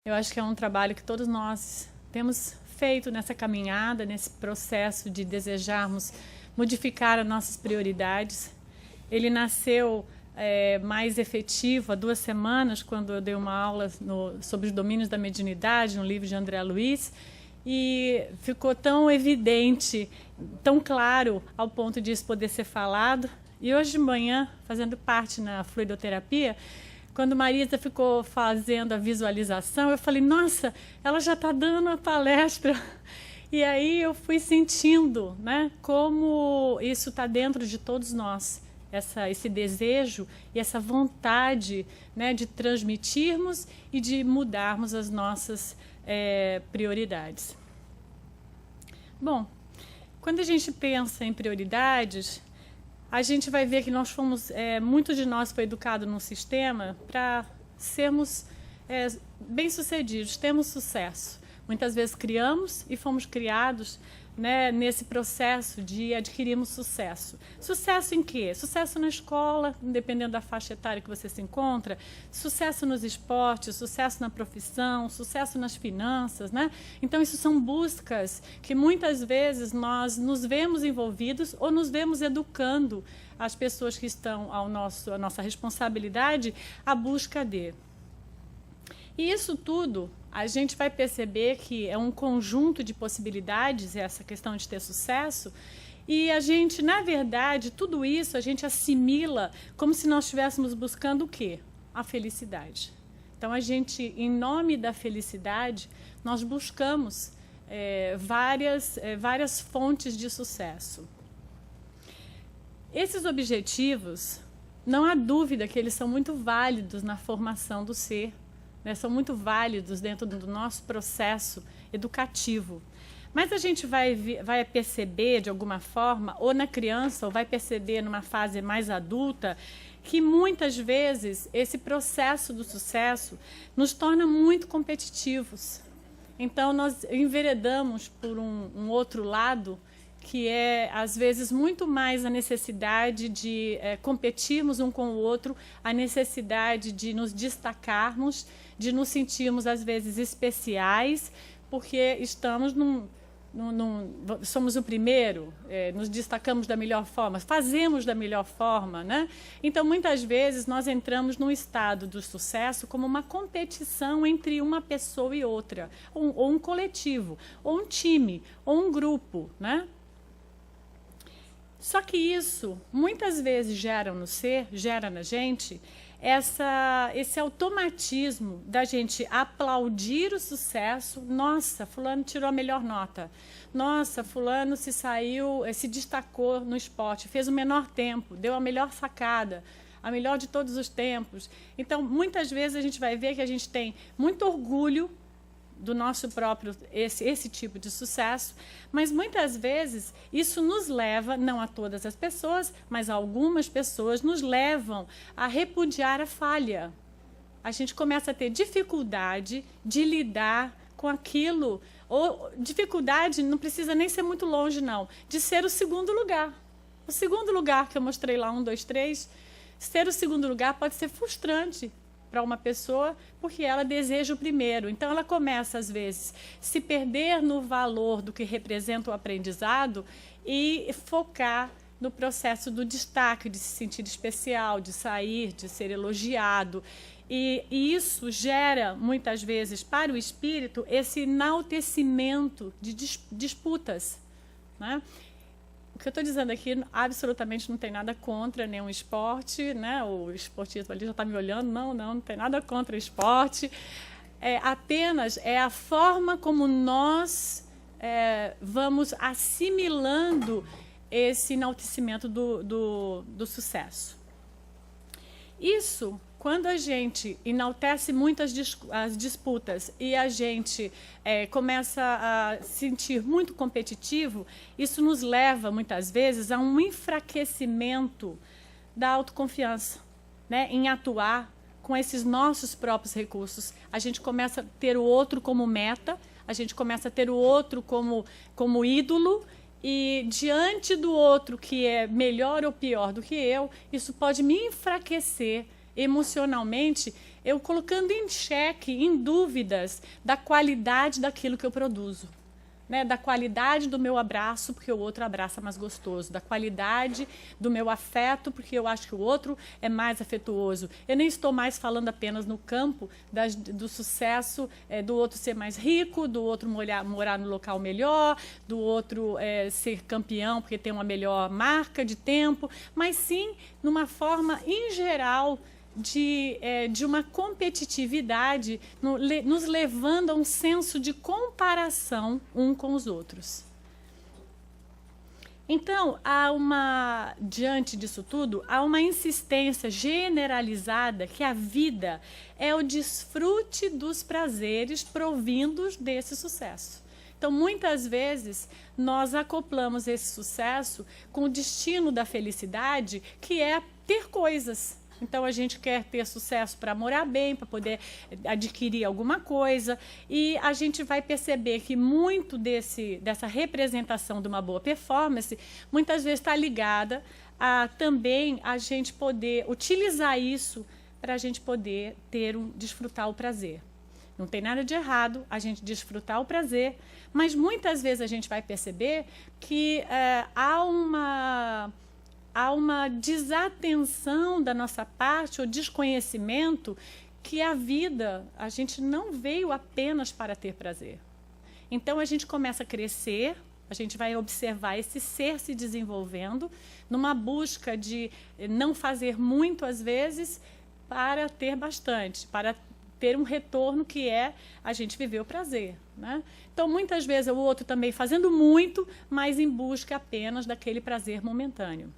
Eu acho que é um trabalho que todos nós temos feito nessa caminhada, nesse processo de desejarmos modificar as nossas prioridades. Ele nasceu mais efetivo há 2 semanas, quando eu dei uma aula sobre os domínios da mediunidade, no livro de André Luiz, e ficou tão evidente, tão claro, ao ponto disso poder ser falado. E hoje de manhã, fazendo parte na fluidoterapia, quando Marisa ficou fazendo a visualização, eu falei, nossa, ela já está dando a palestra. E aí eu fui sentindo, né, como isso está dentro de todos nós, esse desejo e essa vontade, né, de transmitirmos e de mudarmos as nossas prioridades. Bom, quando a gente pensa em prioridades, a gente vai ver que nós fomos, muitos de nós foi educado num sistema para sermos bem-sucedidos, termos sucesso. Muitas vezes criamos e fomos criados, né, nesse processo de adquirirmos sucesso. Sucesso em quê? Sucesso na escola, dependendo da faixa etária que você se encontra, sucesso nos esportes, sucesso na profissão, sucesso nas finanças, né? Então, isso são buscas que muitas vezes nós nos vemos envolvidos ou nos vemos educando as pessoas que estão à nossa responsabilidade à busca de. E isso tudo, a gente vai perceber que é um conjunto de possibilidades, essa questão de ter sucesso, e a gente, na verdade, tudo isso a gente assimila como se nós estivéssemos buscando o quê? A felicidade. Então, a gente, em nome da felicidade, nós buscamos várias fontes de sucesso. Esses objetivos, não há dúvida que eles são muito válidos na formação do ser, são muito válidos dentro do nosso processo educativo. Mas a gente vai perceber, de alguma forma, ou na criança, ou vai perceber numa fase mais adulta, que muitas vezes esse processo do sucesso nos torna muito competitivos. Então, nós enveredamos por um outro lado, que é, às vezes, muito mais a necessidade de competirmos um com o outro, a necessidade de nos destacarmos, de nos sentirmos, às vezes, especiais, porque estamos somos o primeiro, nos destacamos da melhor forma, fazemos da melhor forma, né? Então, muitas vezes, nós entramos num estado do sucesso como uma competição entre uma pessoa e outra, ou um coletivo, ou um time, ou um grupo, né? Só que isso, muitas vezes, gera na gente, esse automatismo da gente aplaudir o sucesso. Nossa, fulano tirou a melhor nota. Nossa, fulano se destacou no esporte, fez o menor tempo, deu a melhor sacada, a melhor de todos os tempos. Então, muitas vezes, a gente vai ver que a gente tem muito orgulho do nosso próprio, esse tipo de sucesso, mas muitas vezes isso nos leva, não a todas as pessoas, mas a algumas pessoas, nos levam a repudiar a falha. A gente começa a ter dificuldade de lidar com aquilo, ou dificuldade, não precisa nem ser muito longe, não, de ser o segundo lugar. O segundo lugar que eu mostrei lá, 1, 2, 3, ser o segundo lugar pode ser frustrante para uma pessoa, porque ela deseja o primeiro. Então, ela começa, às vezes, se perder no valor do que representa o aprendizado e focar no processo do destaque, de se sentir especial, de sair, de ser elogiado. E isso gera, muitas vezes, para o espírito, esse enaltecimento de disputas, né? O que eu estou dizendo aqui absolutamente não tem nada contra nenhum esporte, né? O esportista ali já está me olhando, não tem nada contra o esporte. Apenas a forma como nós vamos assimilando esse enaltecimento do sucesso. Isso, quando a gente enaltece muito as disputas e a gente começa a sentir muito competitivo, isso nos leva, muitas vezes, a um enfraquecimento da autoconfiança, né? Em atuar com esses nossos próprios recursos. A gente começa a ter o outro como meta, a gente começa a ter o outro como ídolo, e diante do outro que é melhor ou pior do que eu, isso pode me enfraquecer emocionalmente, eu colocando em xeque, em dúvidas, da qualidade daquilo que eu produzo. Né, da qualidade do meu abraço, porque o outro abraça mais gostoso, da qualidade do meu afeto, porque eu acho que o outro é mais afetuoso. Eu nem estou mais falando apenas no campo do sucesso, do outro ser mais rico, do outro morar no local melhor, do outro ser campeão porque tem uma melhor marca de tempo, mas sim numa forma em geral de uma competitividade nos levando a um senso de comparação um com os outros. Então, diante disso tudo, há uma insistência generalizada que a vida é o desfrute dos prazeres provindos desse sucesso. Então, muitas vezes, nós acoplamos esse sucesso com o destino da felicidade, que é ter coisas. Então, a gente quer ter sucesso para morar bem, para poder adquirir alguma coisa. E a gente vai perceber que muito dessa representação de uma boa performance, muitas vezes está ligada a também a gente poder utilizar isso para a gente poder desfrutar o prazer. Não tem nada de errado a gente desfrutar o prazer, mas muitas vezes a gente vai perceber que há uma desatenção da nossa parte, ou desconhecimento, que a vida, a gente não veio apenas para ter prazer. Então, a gente começa a crescer, a gente vai observar esse ser se desenvolvendo, numa busca de não fazer muito, às vezes, para ter bastante, para ter um retorno que é a gente viver o prazer. Né? Então, muitas vezes, o outro também fazendo muito, mas em busca apenas daquele prazer momentâneo.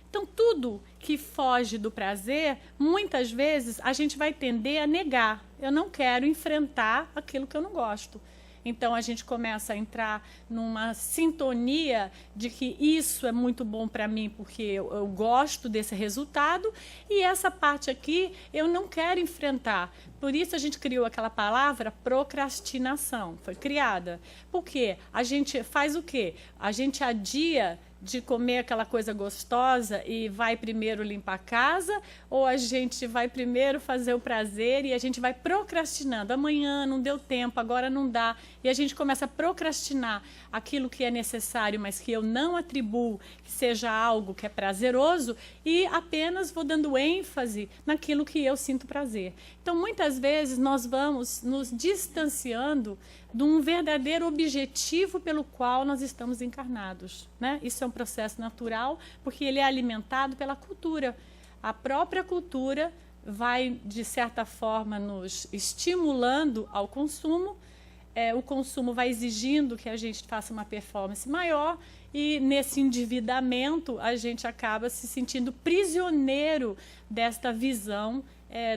Então, tudo que foge do prazer, muitas vezes a gente vai tender a negar. Eu não quero enfrentar aquilo que eu não gosto. Então, a gente começa a entrar numa sintonia de que isso é muito bom para mim porque eu gosto desse resultado, e essa parte aqui eu não quero enfrentar. Por isso a gente criou aquela palavra procrastinação, foi criada. Por quê? A gente faz o quê? A gente adia de comer aquela coisa gostosa e vai primeiro limpar a casa, ou a gente vai primeiro fazer o prazer e a gente vai procrastinando. Amanhã não deu tempo, agora não dá. E a gente começa a procrastinar aquilo que é necessário, mas que eu não atribuo que seja algo que é prazeroso, e apenas vou dando ênfase naquilo que eu sinto prazer. Então, muitas vezes, nós vamos nos distanciando de um verdadeiro objetivo pelo qual nós estamos encarnados. Né? Isso é um processo natural, porque ele é alimentado pela cultura. A própria cultura vai, de certa forma, nos estimulando ao consumo. O consumo vai exigindo que a gente faça uma performance maior, e nesse endividamento a gente acaba se sentindo prisioneiro desta visão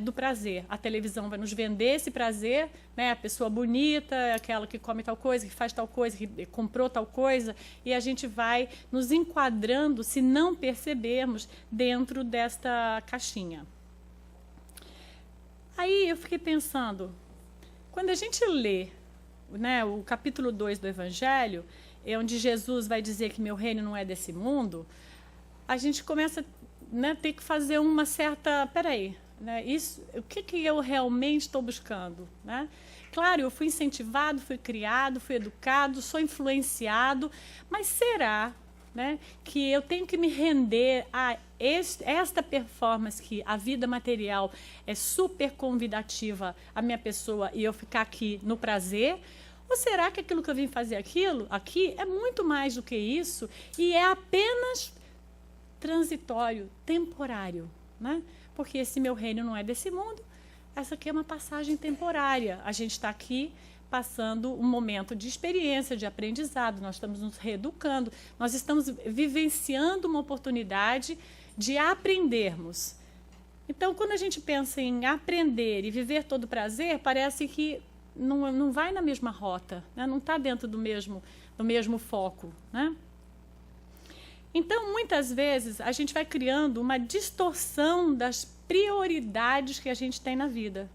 do prazer. A televisão vai nos vender esse prazer, né? A pessoa bonita, aquela que come tal coisa, que faz tal coisa, que comprou tal coisa, e a gente vai nos enquadrando, se não percebermos, dentro desta caixinha. Aí eu fiquei pensando, quando a gente lê, né, o capítulo 2 do Evangelho, onde Jesus vai dizer que meu reino não é desse mundo, a gente começa, né, ter que fazer uma certa... Peraí, né, o que eu realmente estou buscando? Né? Claro, eu fui incentivado, fui criado, fui educado, sou influenciado, mas será, né, que eu tenho que me render a esta performance, que a vida material é super convidativa à minha pessoa e eu ficar aqui no prazer? Ou será que aquilo que eu vim fazer aqui é muito mais do que isso e é apenas transitório, temporário? Né? Porque esse meu reino não é desse mundo, essa aqui é uma passagem temporária. A gente está aqui passando um momento de experiência, de aprendizado, nós estamos nos reeducando, nós estamos vivenciando uma oportunidade de aprendermos. Então, quando a gente pensa em aprender e viver todo prazer, parece que não vai na mesma rota, né? Não está dentro do mesmo foco. Né? Então, muitas vezes, a gente vai criando uma distorção das prioridades que a gente tem na vida.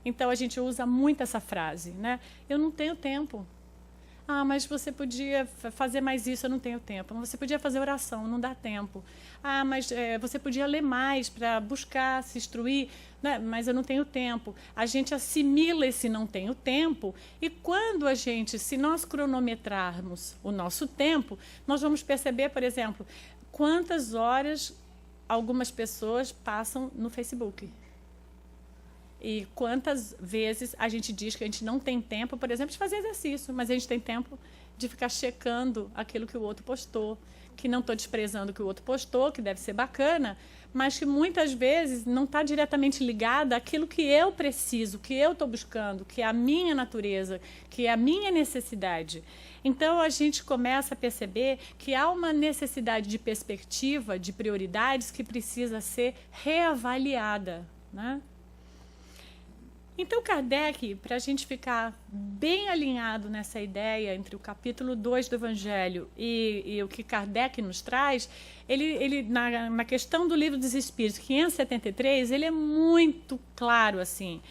Então, a gente usa muito essa frase, né? Eu não tenho tempo. Ah, mas você podia fazer mais isso, eu não tenho tempo. Você podia fazer oração, não dá tempo. Ah, mas você podia ler mais para buscar, se instruir, né? Mas eu não tenho tempo. A gente assimila esse não tenho tempo e quando se nós cronometrarmos o nosso tempo, nós vamos perceber, por exemplo, quantas horas algumas pessoas passam no Facebook. E quantas vezes a gente diz que a gente não tem tempo, por exemplo, de fazer exercício, mas a gente tem tempo de ficar checando aquilo que o outro postou, que não estou desprezando o que o outro postou, que deve ser bacana, mas que muitas vezes não está diretamente ligada àquilo que eu preciso, que eu estou buscando, que é a minha natureza, que é a minha necessidade. Então, a gente começa a perceber que há uma necessidade de perspectiva, de prioridades que precisa ser reavaliada, né? Então, Kardec, para a gente ficar bem alinhado nessa ideia entre o capítulo 2 do Evangelho e o que Kardec nos traz, ele na questão do Livro dos Espíritos, 573, ele é muito claro assim.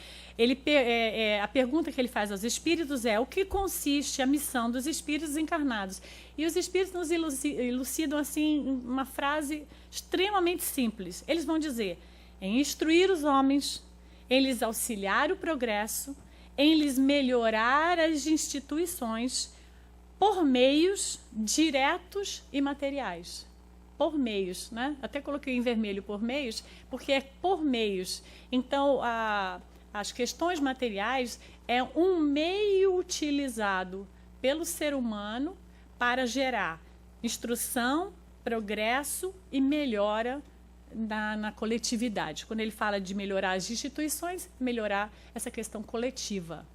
A pergunta que ele faz aos espíritos é: o que consiste a missão dos espíritos encarnados? E os espíritos nos elucidam assim uma frase extremamente simples. Eles vão dizer: em instruir os homens, em lhes auxiliar o progresso, em lhes melhorar as instituições por meios diretos e materiais. Por meios, né? Até coloquei em vermelho por meios, porque é por meios. Então, as questões materiais é um meio utilizado pelo ser humano para gerar instrução, progresso e melhora na coletividade. Quando ele fala de melhorar as instituições, melhorar essa questão coletiva.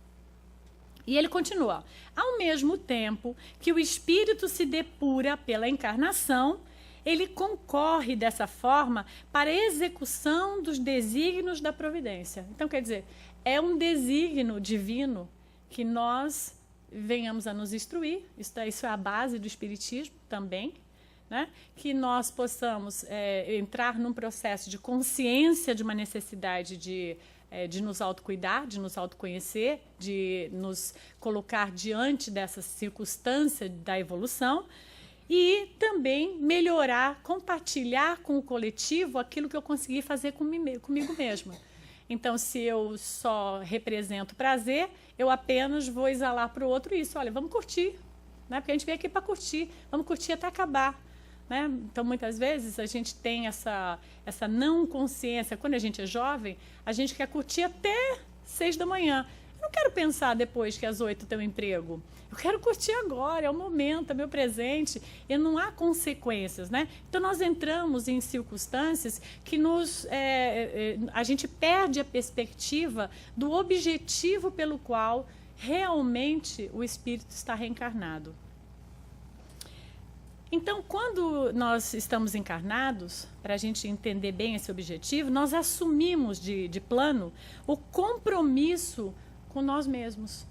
E ele continua: ao mesmo tempo que o espírito se depura pela encarnação, ele concorre dessa forma para a execução dos desígnios da providência. Então, quer dizer, é um desígnio divino que nós venhamos a nos instruir. Isso é a base do espiritismo também, né? Que nós possamos entrar num processo de consciência de uma necessidade de nos autocuidar, de nos autoconhecer, de nos colocar diante dessa circunstância da evolução e também melhorar, compartilhar com o coletivo aquilo que eu consegui fazer comigo mesma. Então, se eu só represento prazer, eu apenas vou exalar para o outro isso. Olha, vamos curtir, né? Porque a gente veio aqui para curtir, vamos curtir até acabar. Né? Então, muitas vezes, a gente tem essa não consciência. Quando a gente é jovem, a gente quer curtir até 6 da manhã. Eu não quero pensar depois que às 8 tem um emprego. Eu quero curtir agora, é o momento, é meu presente. E não há consequências, né? Então, nós entramos em circunstâncias que a gente perde a perspectiva do objetivo pelo qual realmente o espírito está reencarnado. Então, quando nós estamos encarnados, para a gente entender bem esse objetivo, nós assumimos de plano o compromisso com nós mesmos.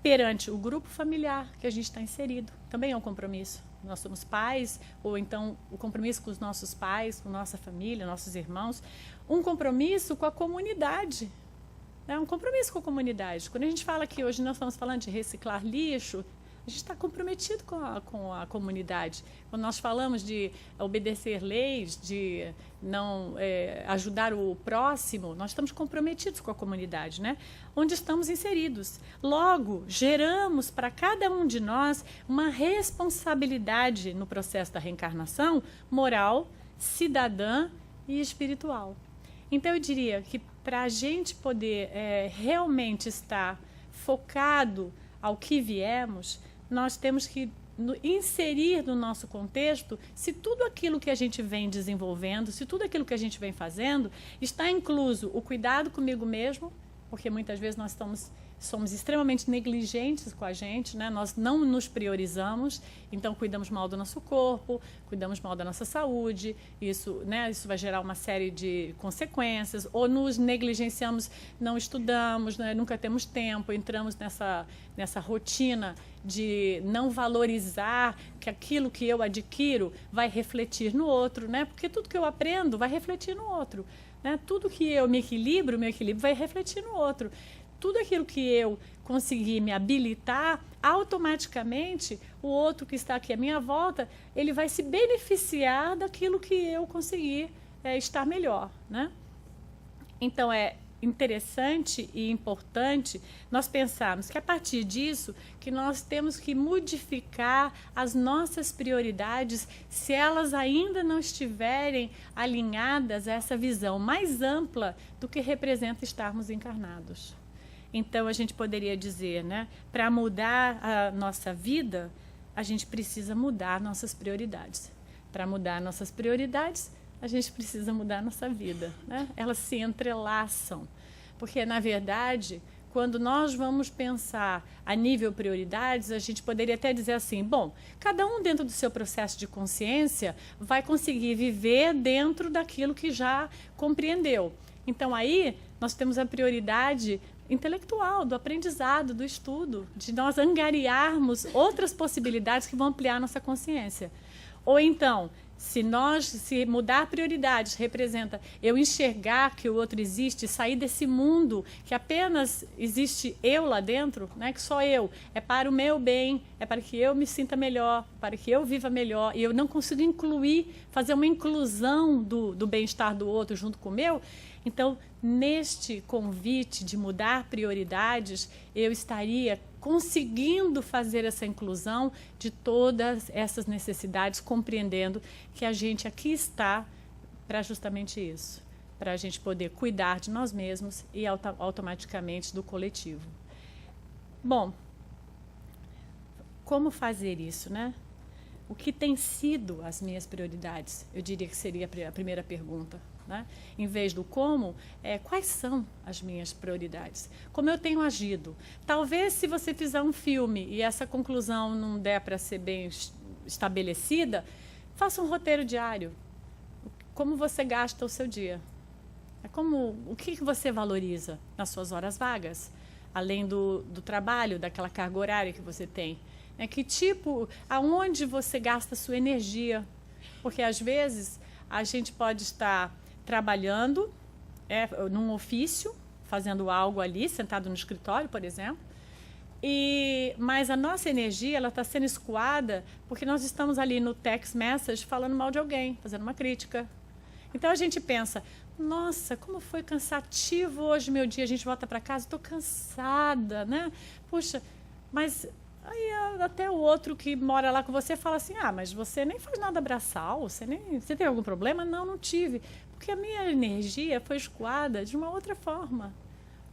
Perante o grupo familiar que a gente está inserido, também é um compromisso. Nós somos pais, ou então o compromisso com os nossos pais, com nossa família, nossos irmãos. Um compromisso com a comunidade. É um compromisso com a comunidade. Quando a gente fala que hoje nós estamos falando de reciclar lixo, a gente está comprometido com a comunidade. Quando nós falamos de obedecer leis, de não ajudar o próximo, nós estamos comprometidos com a comunidade, né? Onde estamos inseridos. Logo, geramos para cada um de nós uma responsabilidade no processo da reencarnação moral, cidadã e espiritual. Então, eu diria que para a gente poder realmente estar focado ao que viemos, nós temos que inserir no nosso contexto se tudo aquilo que a gente vem desenvolvendo, se tudo aquilo que a gente vem fazendo, está incluso o cuidado comigo mesmo, porque muitas vezes nós somos extremamente negligentes com a gente, né? Nós não nos priorizamos, então cuidamos mal do nosso corpo, cuidamos mal da nossa saúde, isso vai gerar uma série de consequências, ou nos negligenciamos, não estudamos, né? Nunca temos tempo, entramos nessa rotina de não valorizar que aquilo que eu adquiro vai refletir no outro, né? Porque tudo que eu aprendo vai refletir no outro, né? Tudo que eu me equilibro, meu equilíbrio vai refletir no outro. tudo aquilo que eu conseguir me habilitar, automaticamente o outro que está aqui à minha volta, ele vai se beneficiar daquilo que eu conseguir estar melhor, né? Então, é interessante e importante nós pensarmos que a partir disso que nós temos que modificar as nossas prioridades se elas ainda não estiverem alinhadas a essa visão mais ampla do que representa estarmos encarnados. Então a gente poderia dizer, né, para mudar a nossa vida, a gente precisa mudar nossas prioridades. Para mudar nossas prioridades, a gente precisa mudar a nossa vida, né? Elas se entrelaçam, porque, na verdade, quando nós vamos pensar a nível prioridades, a gente poderia até dizer assim, bom, cada um dentro do seu processo de consciência vai conseguir viver dentro daquilo que já compreendeu. Então, aí, nós temos a prioridade intelectual, do aprendizado, do estudo, de nós angariarmos outras possibilidades que vão ampliar a nossa consciência. Ou então, se mudar prioridades representa eu enxergar que o outro existe, sair desse mundo que apenas existe eu lá dentro, né, que só eu, é para o meu bem, é para que eu me sinta melhor, para que eu viva melhor, e eu não consigo fazer uma inclusão do bem-estar do outro junto com o meu. Então, neste convite de mudar prioridades, eu estaria conseguindo fazer essa inclusão de todas essas necessidades, compreendendo que a gente aqui está para justamente isso, para a gente poder cuidar de nós mesmos e automaticamente do coletivo. Bom, como fazer isso, né? O que tem sido as minhas prioridades? Eu diria que seria a primeira pergunta. Né? Em vez do como, quais são as minhas prioridades? Como eu tenho agido? Talvez se você fizer um filme e essa conclusão não der para ser bem estabelecida, faça um roteiro diário. Como você gasta o seu dia? O que você valoriza nas suas horas vagas? Além do trabalho, daquela carga horária que você tem. Aonde você gasta a sua energia? Porque às vezes a gente pode estar trabalhando num ofício, fazendo algo ali, sentado no escritório, por exemplo, mas a nossa energia está sendo escoada porque nós estamos ali no text message falando mal de alguém, fazendo uma crítica. Então a gente pensa, nossa, como foi cansativo hoje meu dia, a gente volta para casa, estou cansada, né? Puxa, mas aí até o outro que mora lá com você fala assim, mas você nem faz nada braçal, você teve algum problema? Não, não tive. Porque a minha energia foi escoada de uma outra forma,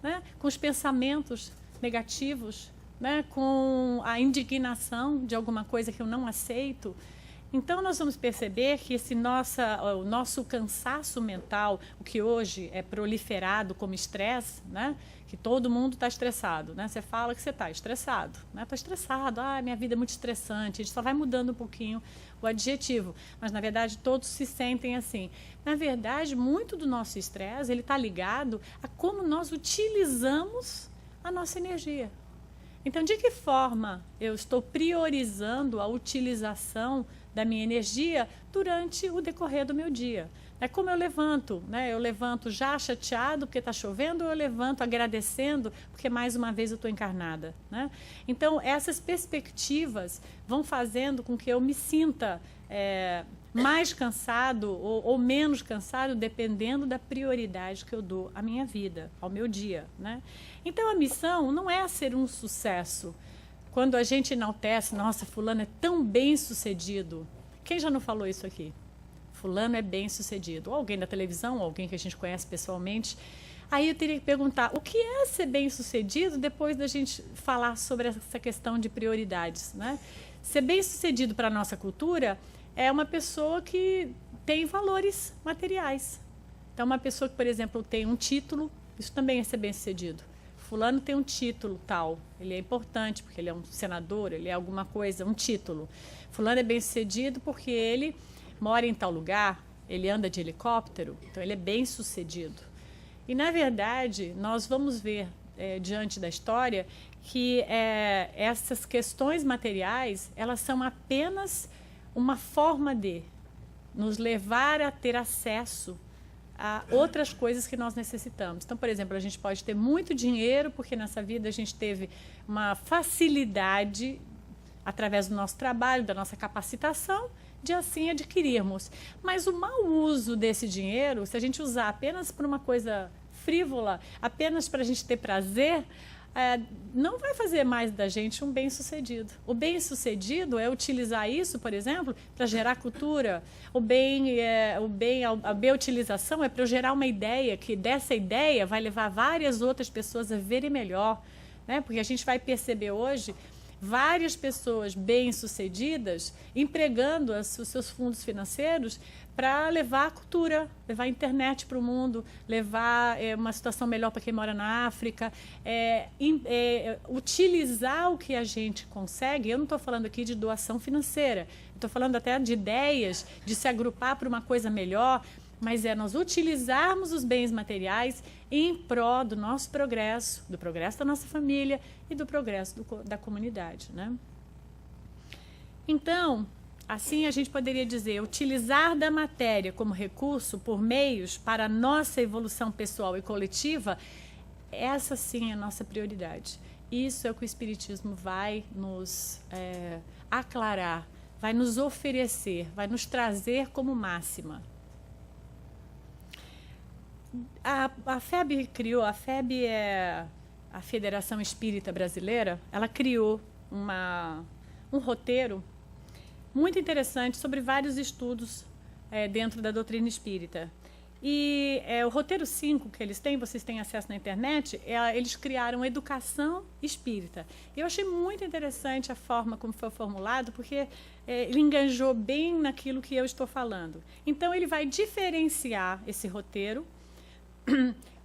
né? Com os pensamentos negativos, né? Com a indignação de alguma coisa que eu não aceito. Então, nós vamos perceber que o nosso cansaço mental, o que hoje é proliferado como estresse, né? Que todo mundo está estressado, né? Você fala que você está estressado, né? Estou estressado, minha vida é muito estressante, a gente só vai mudando um pouquinho o adjetivo, mas na verdade todos se sentem assim. Na verdade, muito do nosso estresse, ele está ligado a como nós utilizamos a nossa energia. Então, de que forma eu estou priorizando a utilização da minha energia durante o decorrer do meu dia? É como eu levanto, né? Eu levanto já chateado porque está chovendo, ou eu levanto agradecendo porque mais uma vez eu estou encarnada, né? Então, essas perspectivas vão fazendo com que eu me sinta mais cansado ou menos cansado, dependendo da prioridade que eu dou à minha vida, ao meu dia, né? Então, a missão não é ser um sucesso. Quando a gente enaltece, nossa, fulano é tão bem sucedido. Quem já não falou isso aqui? Fulano é bem sucedido. Ou alguém da televisão, ou alguém que a gente conhece pessoalmente. Aí eu teria que perguntar, o que é ser bem sucedido depois da gente falar sobre essa questão de prioridades, né? Ser bem sucedido para a nossa cultura é uma pessoa que tem valores materiais. Então, uma pessoa que, por exemplo, tem um título, isso também é ser bem sucedido. Fulano tem um título tal, ele é importante porque ele é um senador, ele é alguma coisa, um título. Fulano é bem sucedido porque ele mora em tal lugar, ele anda de helicóptero, então ele é bem sucedido. E, na verdade, nós vamos ver, diante da história, que essas questões materiais, elas são apenas uma forma de nos levar a ter acesso a outras coisas que nós necessitamos. Então, por exemplo, a gente pode ter muito dinheiro, porque nessa vida a gente teve uma facilidade, através do nosso trabalho, da nossa capacitação, de assim adquirirmos. Mas o mau uso desse dinheiro, se a gente usar apenas para uma coisa frívola, apenas para a gente ter prazer, não vai fazer mais da gente um bem-sucedido. O bem-sucedido é utilizar isso, por exemplo, para gerar cultura. A bem-utilização é para eu gerar uma ideia, que dessa ideia vai levar várias outras pessoas a verem melhor, né? Porque a gente vai perceber hoje várias pessoas bem-sucedidas empregando os seus fundos financeiros para levar a cultura, levar a internet para o mundo, levar uma situação melhor para quem mora na África, utilizar o que a gente consegue. Eu não estou falando aqui de doação financeira, estou falando até de ideias, de se agrupar para uma coisa melhor, mas nós utilizarmos os bens materiais em prol do nosso progresso, do progresso da nossa família e do progresso da comunidade, né? Então, assim a gente poderia dizer, utilizar da matéria como recurso por meios para a nossa evolução pessoal e coletiva, essa sim é a nossa prioridade. Isso é o que o Espiritismo vai nos aclarar, vai nos oferecer, vai nos trazer como máxima. A FEB criou, a FEB é a Federação Espírita Brasileira, ela criou um roteiro muito interessante sobre vários estudos dentro da doutrina espírita. E o roteiro 5 que eles têm, vocês têm acesso na internet, eles criaram Educação Espírita. Eu achei muito interessante a forma como foi formulado, porque ele engajou bem naquilo que eu estou falando. Então, ele vai diferenciar esse roteiro,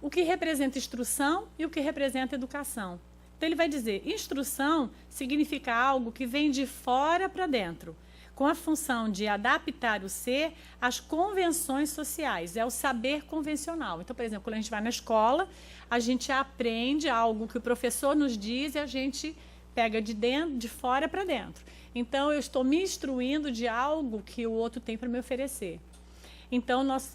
o que representa instrução e o que representa educação. Então, ele vai dizer, instrução significa algo que vem de fora para dentro, com a função de adaptar o ser às convenções sociais, é o saber convencional. Então, por exemplo, quando a gente vai na escola, a gente aprende algo que o professor nos diz e a gente pega de fora para dentro. Então, eu estou me instruindo de algo que o outro tem para me oferecer. Então, nós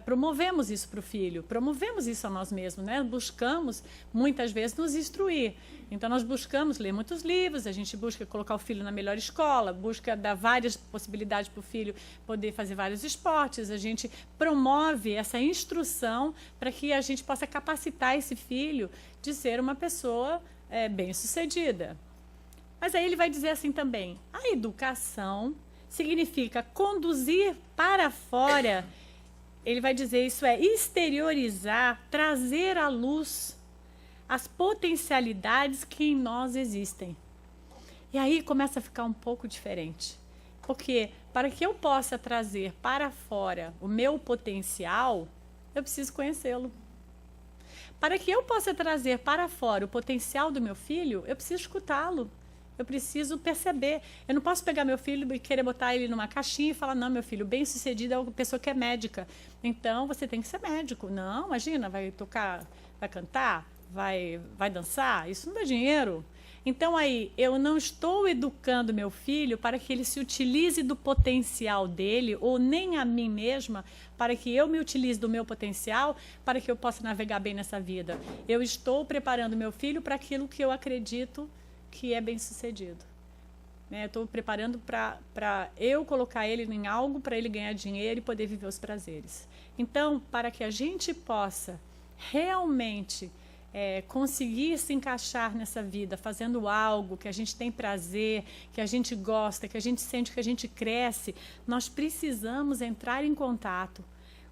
promovemos isso para o filho, promovemos isso a nós mesmos, né? Buscamos, muitas vezes, nos instruir. Então, nós buscamos ler muitos livros, a gente busca colocar o filho na melhor escola, busca dar várias possibilidades para o filho poder fazer vários esportes, a gente promove essa instrução para que a gente possa capacitar esse filho de ser uma pessoa bem-sucedida. Mas aí ele vai dizer assim também, a educação significa conduzir para fora. Ele vai dizer, isso é exteriorizar, trazer à luz as potencialidades que em nós existem. E aí começa a ficar um pouco diferente. Porque para que eu possa trazer para fora o meu potencial, eu preciso conhecê-lo. Para que eu possa trazer para fora o potencial do meu filho, eu preciso escutá-lo. Eu preciso perceber. Eu não posso pegar meu filho e querer botar ele numa caixinha e falar, não, meu filho, bem-sucedido é uma pessoa que é médica. Então, você tem que ser médico. Não, imagina, vai tocar, vai cantar, vai dançar. Isso não dá dinheiro. Então, aí, eu não estou educando meu filho para que ele se utilize do potencial dele, ou nem a mim mesma, para que eu me utilize do meu potencial, para que eu possa navegar bem nessa vida. Eu estou preparando meu filho para aquilo que eu acredito que é bem-sucedido. Eu estou preparando para eu colocar ele em algo para ele ganhar dinheiro e poder viver os prazeres. Então, para que a gente possa realmente conseguir se encaixar nessa vida, fazendo algo que a gente tem prazer, que a gente gosta, que a gente sente que a gente cresce, nós precisamos entrar em contato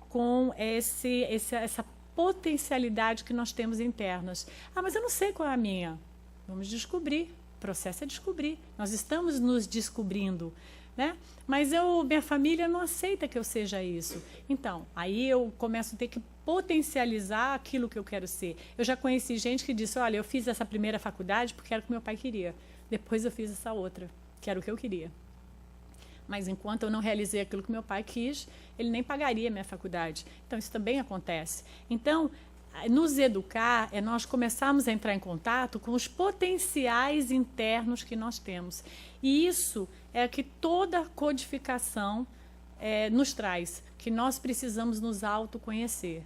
com essa potencialidade que nós temos internas. Ah, mas eu não sei qual é a minha. Vamos descobrir. O processo é descobrir. Nós estamos nos descobrindo, né? Mas minha família não aceita que eu seja isso. Então, aí eu começo a ter que potencializar aquilo que eu quero ser. Eu já conheci gente que disse, olha, eu fiz essa primeira faculdade porque era o que meu pai queria. Depois eu fiz essa outra, que era o que eu queria. Mas enquanto eu não realizei aquilo que meu pai quis, ele nem pagaria a minha faculdade. Então, isso também acontece. Então, nos educar é nós começarmos a entrar em contato com os potenciais internos que nós temos. E isso é que toda codificação nos traz, que nós precisamos nos autoconhecer.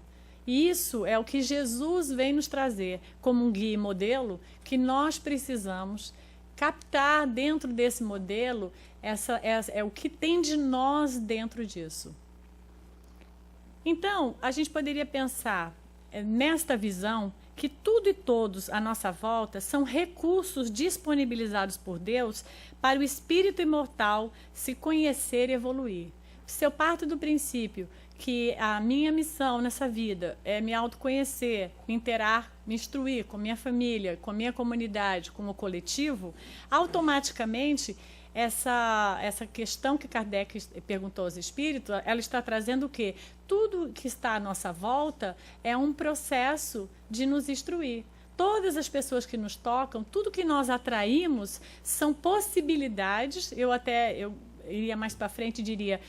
E isso é o que Jesus vem nos trazer como um guia e modelo, que nós precisamos captar dentro desse modelo o que tem de nós dentro disso. Então, a gente poderia pensar nesta visão que tudo e todos à nossa volta são recursos disponibilizados por Deus para o espírito imortal se conhecer e evoluir. Se eu parto do princípio que a minha missão nessa vida é me autoconhecer, me interar, me instruir com minha família, com a minha comunidade, com o coletivo, automaticamente essa questão que Kardec perguntou aos espíritos, ela está trazendo o quê? Tudo que está à nossa volta é um processo de nos instruir. Todas as pessoas que nos tocam, tudo que nós atraímos são possibilidades, eu iria mais para frente e diria,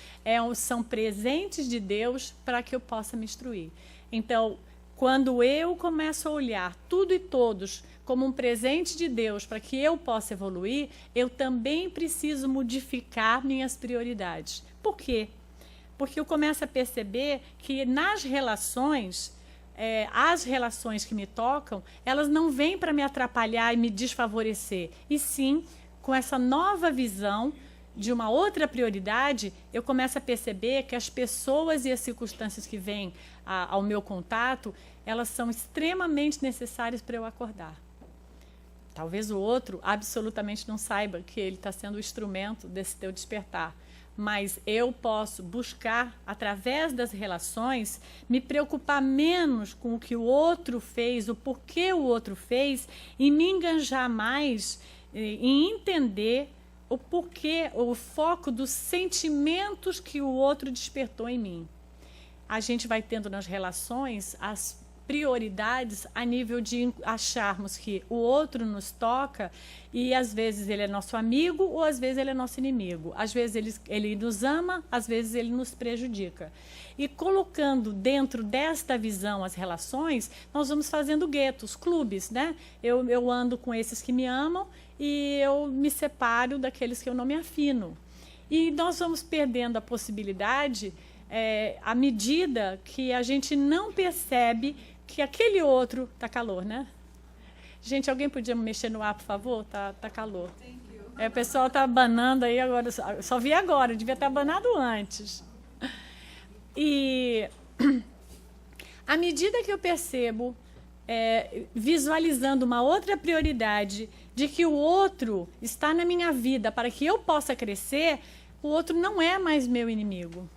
são presentes de Deus para que eu possa me instruir. Então, quando eu começo a olhar tudo e todos como um presente de Deus para que eu possa evoluir, eu também preciso modificar minhas prioridades. Por quê? Porque eu começo a perceber que nas relações, as relações que me tocam, elas não vêm para me atrapalhar e me desfavorecer, e sim, com essa nova visão de uma outra prioridade, eu começo a perceber que as pessoas e as circunstâncias que vêm ao meu contato, elas são extremamente necessárias para eu acordar. Talvez o outro absolutamente não saiba que ele está sendo o instrumento desse teu despertar, mas eu posso buscar, através das relações, me preocupar menos com o que o outro fez, o porquê o outro fez, e me enganjar mais em entender o porquê, o foco dos sentimentos que o outro despertou em mim. A gente vai tendo nas relações as prioridades a nível de acharmos que o outro nos toca e às vezes ele é nosso amigo ou às vezes ele é nosso inimigo. Às vezes ele nos ama, às vezes ele nos prejudica. E colocando dentro desta visão as relações, nós vamos fazendo guetos, clubes, né? Eu ando com esses que me amam e eu me separo daqueles que eu não me afino. E nós vamos perdendo a possibilidade, à medida que a gente não percebe que aquele outro... Tá calor, né? Gente, alguém podia mexer no ar, por favor? Tá calor. O pessoal tá abanando aí agora. Só vi agora, devia estar abanado antes. E à medida que eu percebo, visualizando uma outra prioridade de que o outro está na minha vida para que eu possa crescer, o outro não é mais meu inimigo.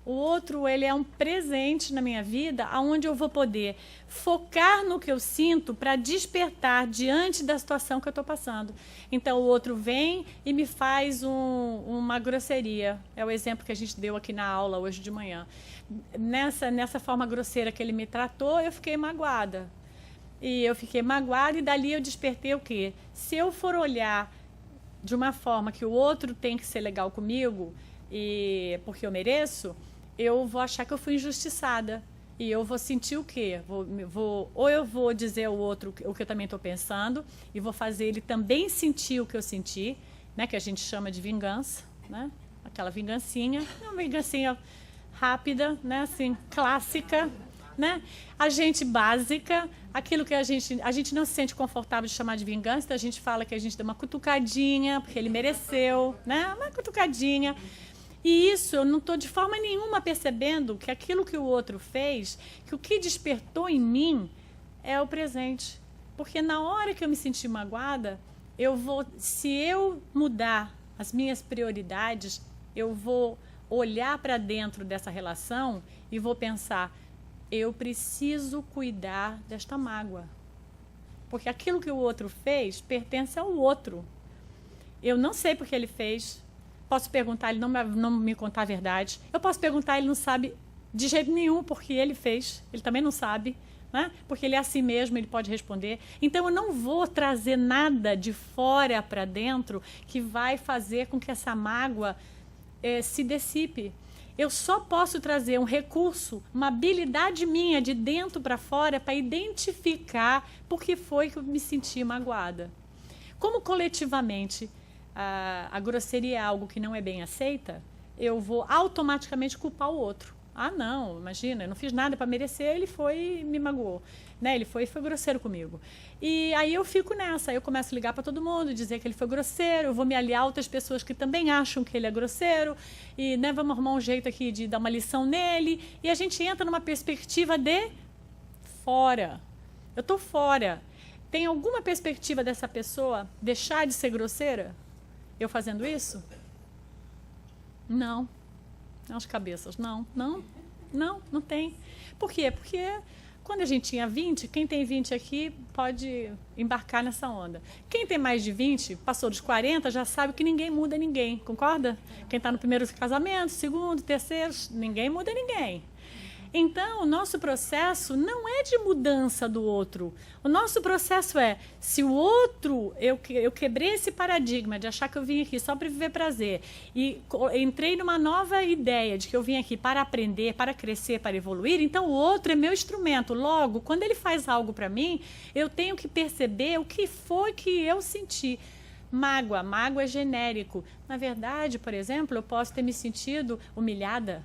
O outro, ele é um presente na minha vida, onde eu vou poder focar no que eu sinto para despertar diante da situação que eu estou passando. Então, o outro vem e me faz uma grosseria. É o exemplo que a gente deu aqui na aula hoje de manhã. Nessa forma grosseira que ele me tratou, eu fiquei magoada. E eu fiquei magoada e dali eu despertei o quê? Se eu for olhar de uma forma que o outro tem que ser legal comigo, porque eu mereço, eu vou achar que eu fui injustiçada. E eu vou sentir o quê? Ou eu vou dizer ao outro o que eu também estou pensando, e vou fazer ele também sentir o que eu senti, né, que a gente chama de vingança, né? Aquela vingancinha, uma vingancinha rápida, né, assim, clássica, né? A gente básica, aquilo que a gente não se sente confortável de chamar de vingança, então a gente fala que a gente deu uma cutucadinha, porque ele mereceu, né? Uma cutucadinha. E isso eu não estou de forma nenhuma percebendo que aquilo que o outro fez, que o que despertou em mim é o presente. Porque na hora que eu me senti magoada, se eu mudar as minhas prioridades, eu vou olhar para dentro dessa relação e vou pensar, eu preciso cuidar desta mágoa. Porque aquilo que o outro fez pertence ao outro. Eu não sei porque ele fez. Posso perguntar, ele não me contar a verdade. Eu posso perguntar, ele não sabe de jeito nenhum porque ele fez. Ele também não sabe, né? Porque ele é assim mesmo, ele pode responder. Então, eu não vou trazer nada de fora para dentro que vai fazer com que essa mágoa se dissipe. Eu só posso trazer um recurso, uma habilidade minha de dentro para fora para identificar por que foi que eu me senti magoada. Como coletivamente a grosseria é algo que não é bem aceita, eu vou automaticamente culpar o outro. Ah, não, imagina, eu não fiz nada para merecer, ele foi e me magoou. Né? Ele foi grosseiro comigo. E aí eu fico nessa, eu começo a ligar para todo mundo, dizer que ele foi grosseiro, eu vou me aliar a outras pessoas que também acham que ele é grosseiro, e né, vamos arrumar um jeito aqui de dar uma lição nele, e a gente entra numa perspectiva de fora. Eu estou fora. Tem alguma perspectiva dessa pessoa deixar de ser grosseira? Eu fazendo isso? Não. As cabeças, não tem. Por quê? Porque quando a gente tinha 20, quem tem 20 aqui pode embarcar nessa onda. Quem tem mais de 20, passou dos 40, já sabe que ninguém muda ninguém, concorda? Quem está no primeiro casamento, segundo, terceiro, ninguém muda ninguém. Então, o nosso processo não é de mudança do outro. O nosso processo é, se o outro, eu quebrei esse paradigma de achar que eu vim aqui só para viver prazer, e entrei numa nova ideia de que eu vim aqui para aprender, para crescer, para evoluir, então o outro é meu instrumento. Logo, quando ele faz algo para mim, eu tenho que perceber o que foi que eu senti. Mágoa é genérico. Na verdade, por exemplo, eu posso ter me sentido humilhada.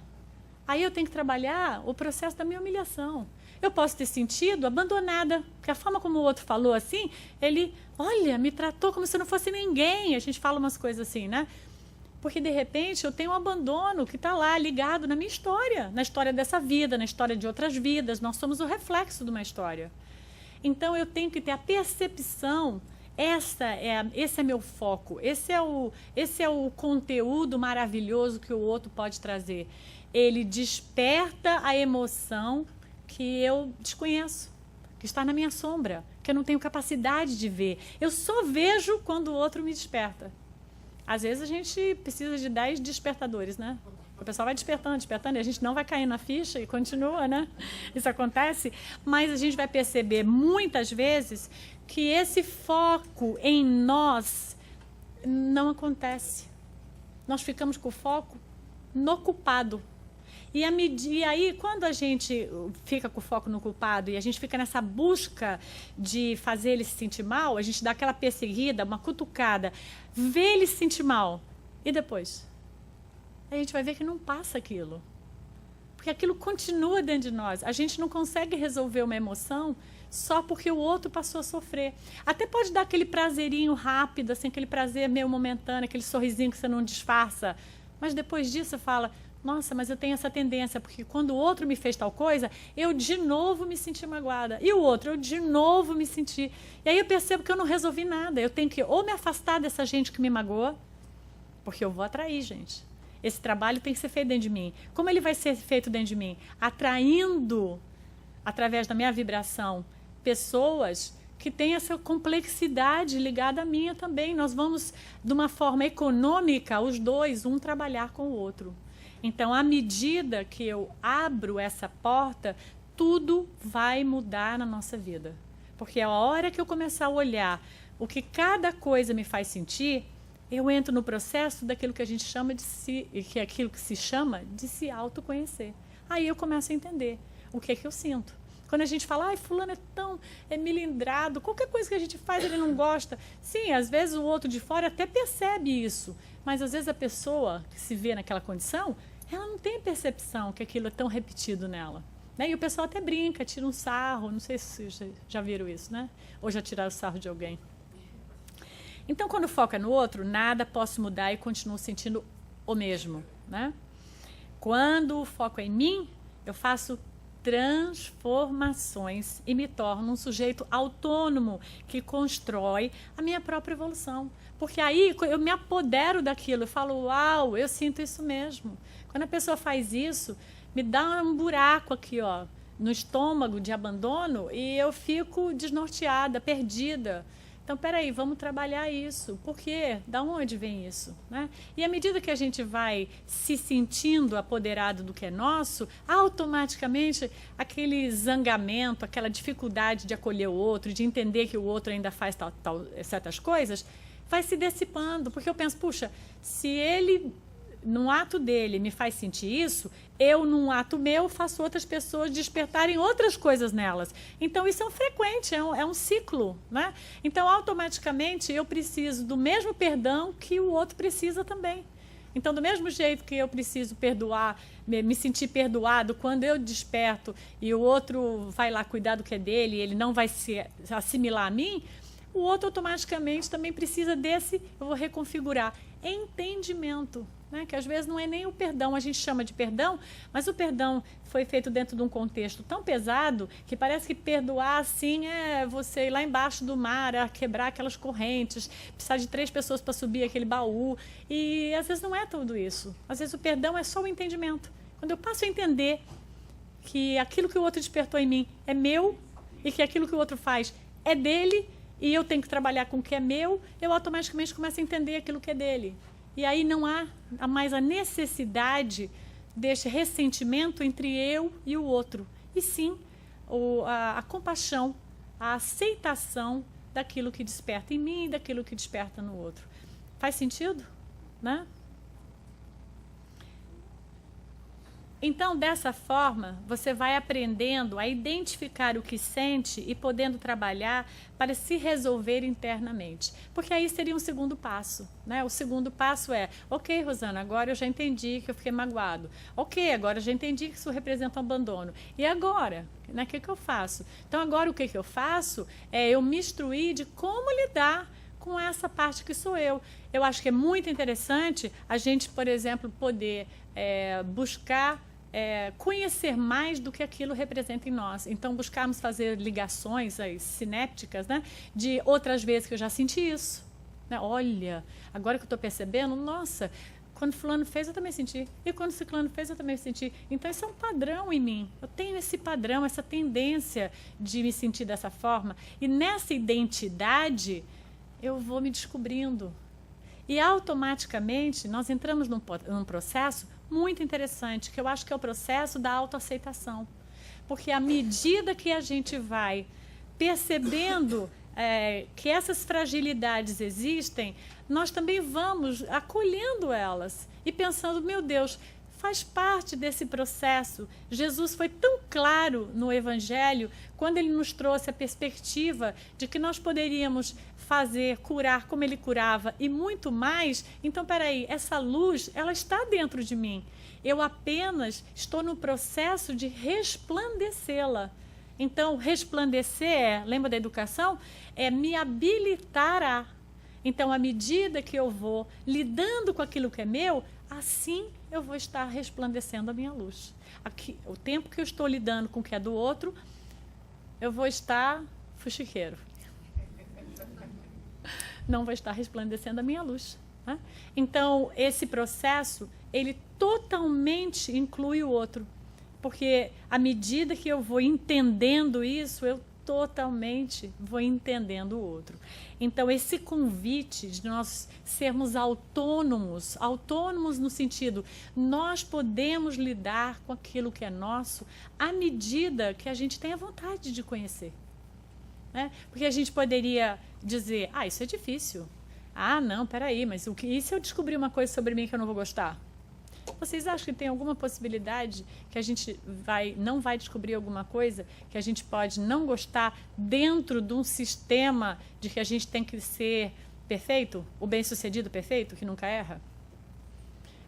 Aí eu tenho que trabalhar o processo da minha humilhação. Eu posso ter sentido abandonada, porque a forma como o outro falou assim, ele, olha, me tratou como se eu não fosse ninguém. A gente fala umas coisas assim, né? Porque, de repente, eu tenho um abandono que está lá ligado na minha história, na história dessa vida, na história de outras vidas. Nós somos o reflexo de uma história. Então, eu tenho que ter a percepção, esse é meu foco, esse é o conteúdo maravilhoso que o outro pode trazer. Ele desperta a emoção que eu desconheço, que está na minha sombra, que eu não tenho capacidade de ver. Eu só vejo quando o outro me desperta. Às vezes a gente precisa de 10 despertadores, né? O pessoal vai despertando, e a gente não vai cair na ficha e continua, né? Isso acontece, mas a gente vai perceber muitas vezes que esse foco em nós não acontece. Nós ficamos com o foco no culpado. E aí, quando a gente fica com o foco no culpado e a gente fica nessa busca de fazer ele se sentir mal, a gente dá aquela perseguida, uma cutucada, vê ele se sentir mal. E depois? Aí a gente vai ver que não passa aquilo. Porque aquilo continua dentro de nós. A gente não consegue resolver uma emoção só porque o outro passou a sofrer. Até pode dar aquele prazerinho rápido, assim, aquele prazer meio momentâneo, aquele sorrisinho que você não disfarça. Mas depois disso você fala, nossa, mas eu tenho essa tendência, porque quando o outro me fez tal coisa, eu de novo me senti magoada. E o outro, eu de novo me senti. E aí eu percebo que eu não resolvi nada. Eu tenho que ou me afastar dessa gente que me magoa, porque eu vou atrair, gente. Esse trabalho tem que ser feito dentro de mim. Como ele vai ser feito dentro de mim? Atraindo, através da minha vibração, pessoas que têm essa complexidade ligada à minha também. Nós vamos, de uma forma econômica, os dois, um trabalhar com o outro. Então, à medida que eu abro essa porta, tudo vai mudar na nossa vida. Porque a hora que eu começar a olhar o que cada coisa me faz sentir, eu entro no processo daquilo que a gente chama de que é aquilo que se chama de se autoconhecer. Aí eu começo a entender o que é que eu sinto. Quando a gente fala, ai, fulano é tão milindrado, qualquer coisa que a gente faz ele não gosta. Sim, às vezes o outro de fora até percebe isso, mas às vezes a pessoa que se vê naquela condição, ela não tem percepção que aquilo é tão repetido nela. Né? E o pessoal até brinca, tira um sarro, não sei se vocês já viram isso, né? Ou já tiraram o sarro de alguém. Então, quando o foco é no outro, nada posso mudar e continuo sentindo o mesmo. Né? Quando o foco é em mim, eu faço transformações e me torno um sujeito autônomo que constrói a minha própria evolução. Porque aí eu me apodero daquilo, eu falo, uau, eu sinto isso mesmo. Quando a pessoa faz isso, me dá um buraco aqui, ó, no estômago de abandono e eu fico desnorteada, perdida. Então, peraí, vamos trabalhar isso. Por quê? Da onde vem isso? Né? E à medida que a gente vai se sentindo apoderado do que é nosso, automaticamente aquele zangamento, aquela dificuldade de acolher o outro, de entender que o outro ainda faz certas coisas, vai se dissipando. Porque eu penso, puxa, se ele, num ato dele, me faz sentir isso, eu, num ato meu, faço outras pessoas despertarem outras coisas nelas. Então, isso é um frequente, é um ciclo. Né? Então, automaticamente, eu preciso do mesmo perdão que o outro precisa também. Então, do mesmo jeito que eu preciso perdoar, me sentir perdoado quando eu desperto e o outro vai lá cuidar do que é dele, e ele não vai se assimilar a mim, o outro automaticamente também precisa desse, eu vou reconfigurar, entendimento. Né? Que às vezes não é nem o perdão, a gente chama de perdão, mas o perdão foi feito dentro de um contexto tão pesado que parece que perdoar assim é você ir lá embaixo do mar, a quebrar aquelas correntes, precisar de 3 pessoas para subir aquele baú, e às vezes não é tudo isso. Às vezes o perdão é só o entendimento. Quando eu passo a entender que aquilo que o outro despertou em mim é meu e que aquilo que o outro faz é dele e eu tenho que trabalhar com o que é meu, eu automaticamente começo a entender aquilo que é dele. E aí não há mais a necessidade deste ressentimento entre eu e o outro. E sim a compaixão, a aceitação daquilo que desperta em mim e daquilo que desperta no outro. Faz sentido? Né? Então, dessa forma, você vai aprendendo a identificar o que sente e podendo trabalhar para se resolver internamente. Porque aí seria um segundo passo. Né? O segundo passo é, ok, Rosana, agora eu já entendi que eu fiquei magoado. Ok, agora eu já entendi que isso representa um abandono. E agora? Né? O que eu faço? Então, agora o que eu faço é eu me instruir de como lidar com essa parte que sou eu. Eu acho que é muito interessante a gente, por exemplo, poder buscar conhecer mais do que aquilo representa em nós. Então, buscarmos fazer ligações sinépticas, né, de outras vezes que eu já senti isso. Né? Olha, agora que eu estou percebendo, nossa, quando fulano fez, eu também senti. E quando ciclano fez, eu também senti. Então, isso é um padrão em mim. Eu tenho esse padrão, essa tendência de me sentir dessa forma. E nessa identidade, eu vou me descobrindo. E automaticamente, nós entramos num processo muito interessante, que eu acho que é o processo da autoaceitação. Porque à medida que a gente vai percebendo que essas fragilidades existem, nós também vamos acolhendo elas e pensando, meu Deus, faz parte desse processo. Jesus foi tão claro no Evangelho quando ele nos trouxe a perspectiva de que nós poderíamos curar como ele curava e muito mais. Então, peraí, essa luz, ela está dentro de mim. Eu apenas estou no processo de resplandecê-la. Então, resplandecer, lembra da educação? É me habilitar a. Então, à medida que eu vou lidando com aquilo que é meu, assim eu vou estar resplandecendo a minha luz. Aqui, o tempo que eu estou lidando com o que é do outro, eu vou estar fuxiqueiro. Não vou estar resplandecendo a minha luz. Né? Então, esse processo, ele totalmente inclui o outro. Porque à medida que eu vou entendendo isso, eu totalmente vou entendendo o outro. Então, esse convite de nós sermos autônomos no sentido, nós podemos lidar com aquilo que é nosso à medida que a gente tem a vontade de conhecer. Né? Porque a gente poderia dizer, isso é difícil. Não, peraí, mas e se eu descobrir uma coisa sobre mim que eu não vou gostar? Vocês acham que tem alguma possibilidade que a gente não vai descobrir alguma coisa que a gente pode não gostar dentro de um sistema de que a gente tem que ser perfeito, o bem-sucedido perfeito, que nunca erra?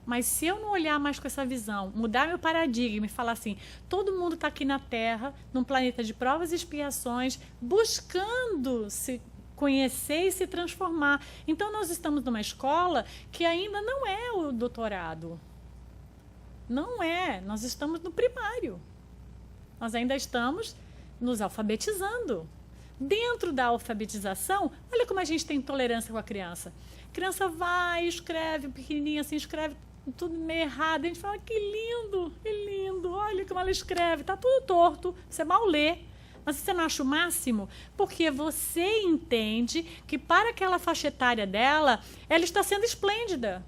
Mas se eu não olhar mais com essa visão, mudar meu paradigma e falar assim, todo mundo está aqui na Terra, num planeta de provas e expiações, buscando se conhecer e se transformar. Então, nós estamos numa escola que ainda não é o doutorado. Não é. Nós estamos no primário. Nós ainda estamos nos alfabetizando. Dentro da alfabetização, olha como a gente tem tolerância com a criança. A criança vai, escreve, pequenininha assim, escreve tudo meio errado. A gente fala, que lindo, olha como ela escreve. Está tudo torto, você mal lê. Mas você não acha o máximo? Porque você entende que para aquela faixa etária dela, ela está sendo esplêndida.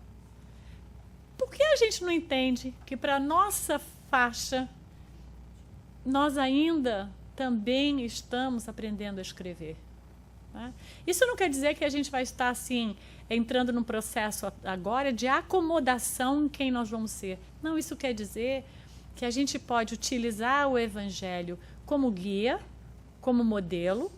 Por que a gente não entende que para a nossa faixa, nós ainda também estamos aprendendo a escrever? Né? Isso não quer dizer que a gente vai estar assim, entrando num processo agora de acomodação em quem nós vamos ser. Não, isso quer dizer que a gente pode utilizar o Evangelho como guia, como modelo,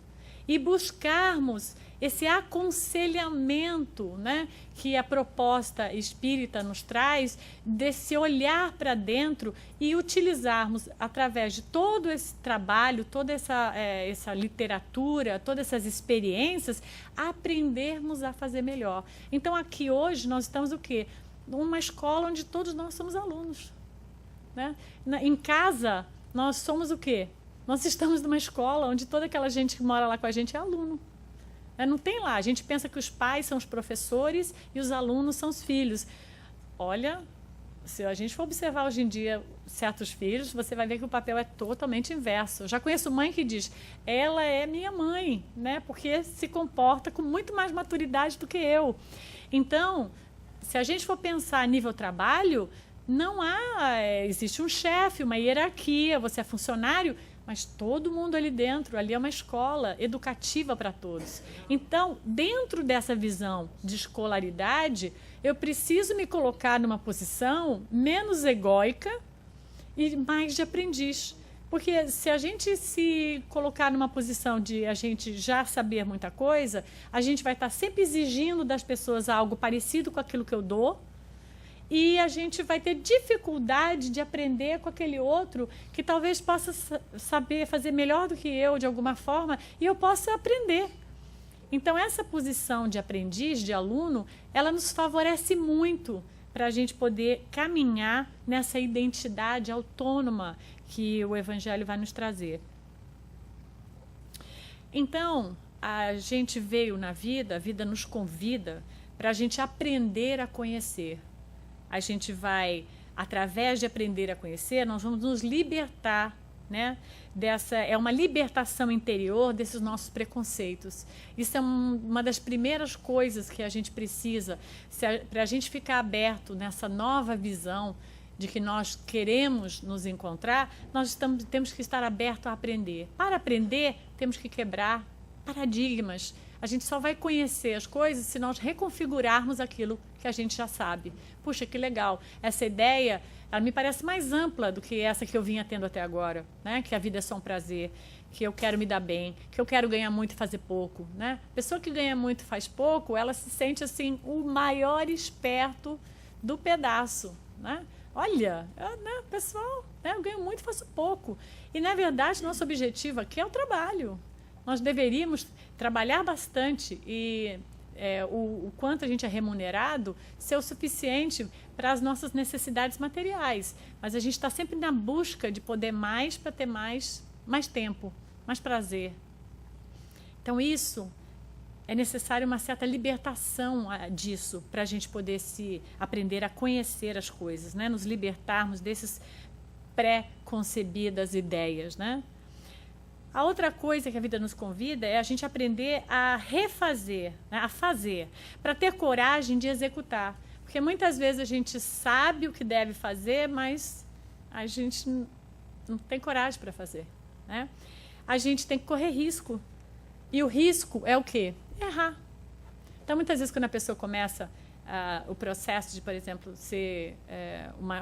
e buscarmos esse aconselhamento, né, que a proposta espírita nos traz, desse olhar para dentro e utilizarmos, através de todo esse trabalho, toda essa literatura, todas essas experiências, aprendermos a fazer melhor. Então, aqui hoje, nós estamos o quê? Numa escola onde todos nós somos alunos, né? Em casa, nós somos o quê? Nós estamos numa escola onde toda aquela gente que mora lá com a gente é aluno. Não tem lá. A gente pensa que os pais são os professores e os alunos são os filhos. Olha, se a gente for observar hoje em dia certos filhos, você vai ver que o papel é totalmente inverso. Eu já conheço mãe que diz, ela é minha mãe, né? Porque se comporta com muito mais maturidade do que eu. Então, se a gente for pensar a nível trabalho, não há, existe um chefe, uma hierarquia, você é funcionário, mas todo mundo ali dentro, ali é uma escola educativa para todos. Então, dentro dessa visão de escolaridade, eu preciso me colocar numa posição menos egóica e mais de aprendiz. Porque se a gente se colocar numa posição de a gente já saber muita coisa, a gente vai estar sempre exigindo das pessoas algo parecido com aquilo que eu dou, e a gente vai ter dificuldade de aprender com aquele outro que talvez possa saber fazer melhor do que eu de alguma forma e eu possa aprender. Então, essa posição de aprendiz, de aluno, ela nos favorece muito para a gente poder caminhar nessa identidade autônoma que o Evangelho vai nos trazer. Então, a gente veio na vida, a vida nos convida para a gente aprender a conhecer. A gente vai, através de aprender a conhecer, nós vamos nos libertar, né? É uma libertação interior desses nossos preconceitos. Isso é uma das primeiras coisas que a gente precisa, para a gente ficar aberto nessa nova visão de que nós queremos nos encontrar, temos que estar aberto a aprender. Para aprender, temos que quebrar paradigmas. A gente só vai conhecer as coisas se nós reconfigurarmos aquilo que a gente já sabe. Puxa, que legal. Essa ideia, ela me parece mais ampla do que essa que eu vinha tendo até agora, né? Que a vida é só um prazer, que eu quero me dar bem, que eu quero ganhar muito e fazer pouco, né? A pessoa que ganha muito e faz pouco, ela se sente assim o maior esperto do pedaço, né? Olha, pessoal, né, eu ganho muito e faço pouco. E, na verdade, nosso objetivo aqui é o trabalho. Nós deveríamos trabalhar bastante e o quanto a gente é remunerado ser o suficiente para as nossas necessidades materiais. Mas a gente está sempre na busca de poder mais para ter mais tempo, mais prazer. Então, isso é necessário uma certa libertação disso para a gente poder aprender a conhecer as coisas, né? Nos libertarmos desses pré-concebidas ideias, né? A outra coisa que a vida nos convida é a gente aprender a refazer, né, a fazer, para ter coragem de executar. Porque muitas vezes a gente sabe o que deve fazer, mas a gente não tem coragem para fazer, né? A gente tem que correr risco. E o risco é o quê? Errar. Então, muitas vezes, quando a pessoa começa o processo de, por exemplo,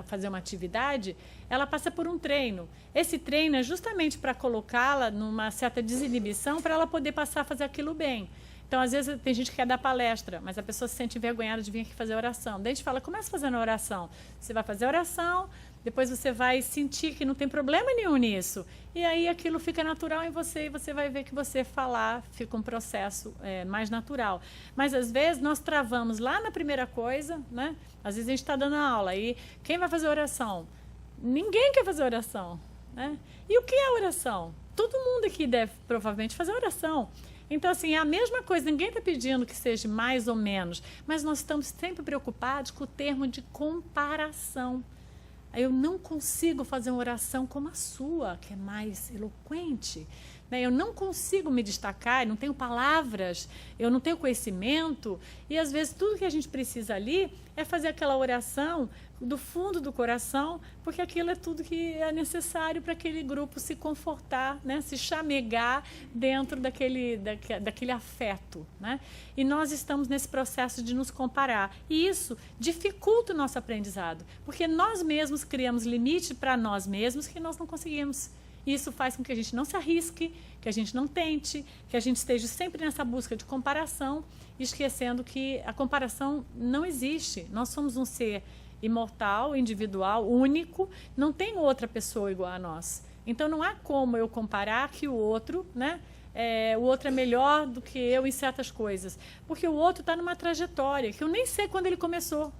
fazer uma atividade, ela passa por um treino. Esse treino é justamente para colocá-la numa certa desinibição para ela poder passar a fazer aquilo bem. Então, às vezes, tem gente que quer dar palestra, mas a pessoa se sente envergonhada de vir aqui fazer oração. Daí a gente fala, começa fazendo a oração. Você vai fazer a oração, depois você vai sentir que não tem problema nenhum nisso. E aí aquilo fica natural em você e você vai ver que você falar fica um processo mais natural. Mas, às vezes, nós travamos lá na primeira coisa, né? Às vezes a gente está dando aula e quem vai fazer oração? Ninguém quer fazer oração, né? E o que é oração? Todo mundo aqui deve provavelmente fazer oração. Então, assim, é a mesma coisa, ninguém está pedindo que seja mais ou menos, mas nós estamos sempre preocupados com o termo de comparação. Eu não consigo fazer uma oração como a sua, que é mais eloquente. Eu não consigo me destacar, eu não tenho palavras, eu não tenho conhecimento. E, às vezes, tudo que a gente precisa ali é fazer aquela oração do fundo do coração, porque aquilo é tudo que é necessário para aquele grupo se confortar, né? Se chamegar dentro daquele afeto, né? E nós estamos nesse processo de nos comparar. E isso dificulta o nosso aprendizado, porque nós mesmos criamos limite para nós mesmos que nós não conseguimos. E isso faz com que a gente não se arrisque, que a gente não tente, que a gente esteja sempre nessa busca de comparação, esquecendo que a comparação não existe. Nós somos um ser imortal, individual, único, não tem outra pessoa igual a nós. Então não há como eu comparar que o outro, né, o outro é melhor do que eu em certas coisas, porque o outro está numa trajetória que eu nem sei quando ele começou.